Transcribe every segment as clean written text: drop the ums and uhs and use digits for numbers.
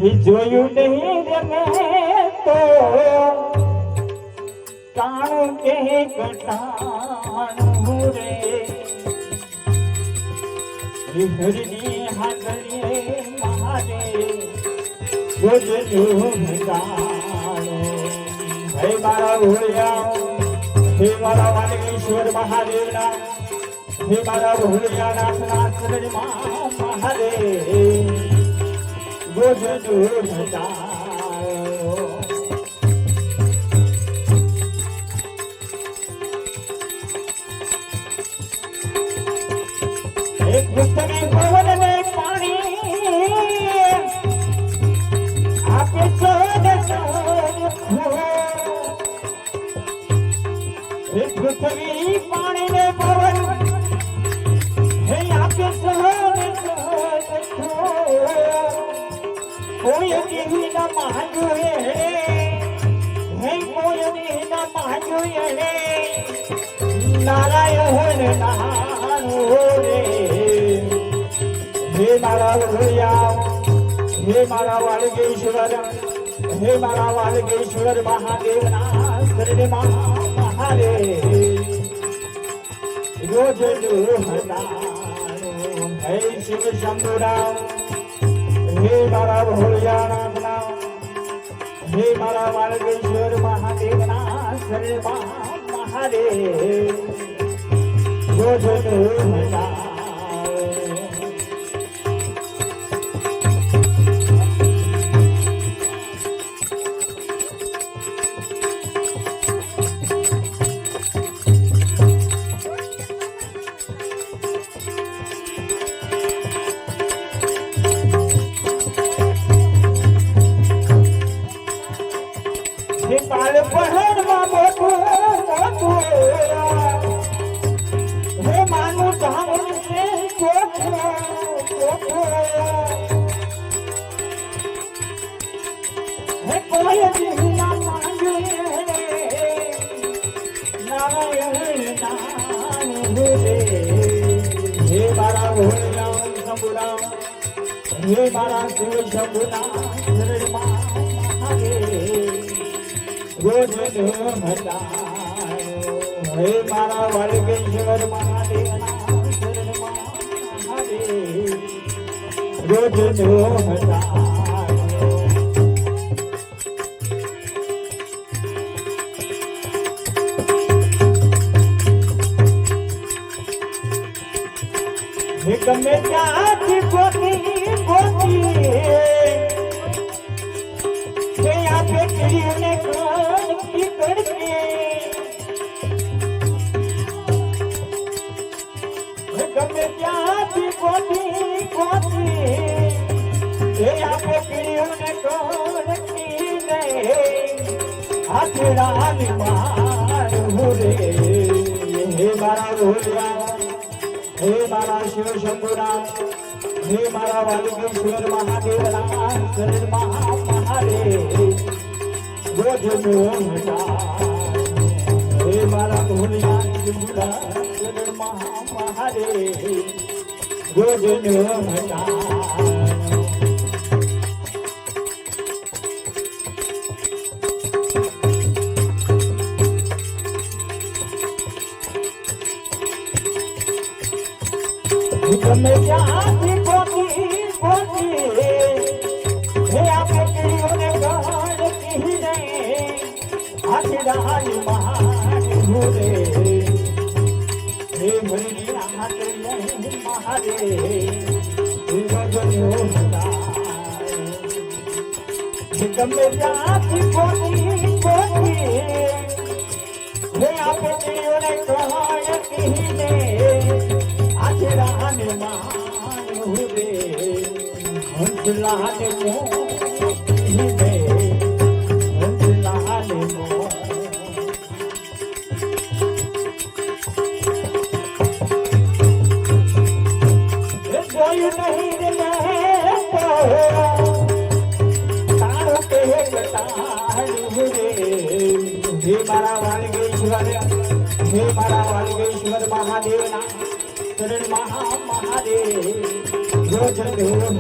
જોયું નહીં રે મેં તો કાણું કે કટાણું રે હરની હાથરીએ મારે ગોજનું મજાણું હે મારા ભોળિયા હે મારા વાલકેશ્વર મહાદેવના હે મારા ભોળિયા નાથના ચરણમાં મહાદેવ ગોજનું મજાણું એક પુસ્તકે પવન ને પાણી આપે સોન એક પુસ્તકે પાણી ને પવન હે આપે સોન કોઈ કેવી ના માંગો હે કોઈ ના માંગો નારાયણ નાનો રે હે મારા ભોળિયા હે મારા વાલકેશ્વર હે મારા વાલકેશ્વર મહાદેવના શરણમાં મહાદેવ રોજ હતાણું હે શિવ શંભુરામ હે મારા ભોળિયા નાથના હે મારા વાલકેશ્વર મહાદેવના શરણમાં મહાદેવ રોજ હતાણું બાળ પહાડમાં મોટું મોટું હે માનું ધામ છે ચોખ્ખું હે કોઈ જીવના માંગે નારાયણ નામ રે હે મારા ભોળિયા શંભુરામ હે મારા શિવ શંભુના શરણમાં મહાદેવ રોજ હતાણું હે મારા વાલકેશ્વર મહાદેવના શરણમાં મહાદેવ રોજ હતાણું હે ગમે ત્યાંથી ગોતી ગોતી હે આપે કીડીને ગમે ત્યાંથી ગોતી ગોતી હે આપે કીડીને કોણકીને હાથડાની મારું રે હે મારા ભોળિયા હે મારા શિવ શંભુરામ હે મારા વાલકેશ્વર મહાદેવના શરણમાં મહાદેવ રોજનું હતાણું હે મારા ભોળિયા શંભુરા શરણમાં મહાદેવ રોજનું હતાણું ગમે ત્યાંથી ગોતી ગોતી હે આપે કીડીઓને ગણકીને હાથડાની મારું રે હે હરની હાથડીએ મહાદેવ રોજનું હતાણું ગમે ત્યાંથી ગોતી ગોતી હે આપે કીડીઓને ગણકીને રાને માનું રે હંસલાને મોને હંસલાને મો જોયું નહીં રે તારું કે કટાણું રે હે મારા વાલકેશ્વર હે મારા વાલકેશ્વર મહાદેવના શરણ મહાદેવ રોજ હતાણું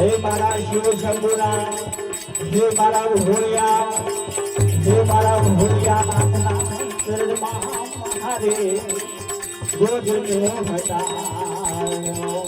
હે મારા શિવ શંભુના હે મારા ભોળિયા હે મારા ભોળિયાનાથના શરણમાં મારે ગોદને હટાવ્યો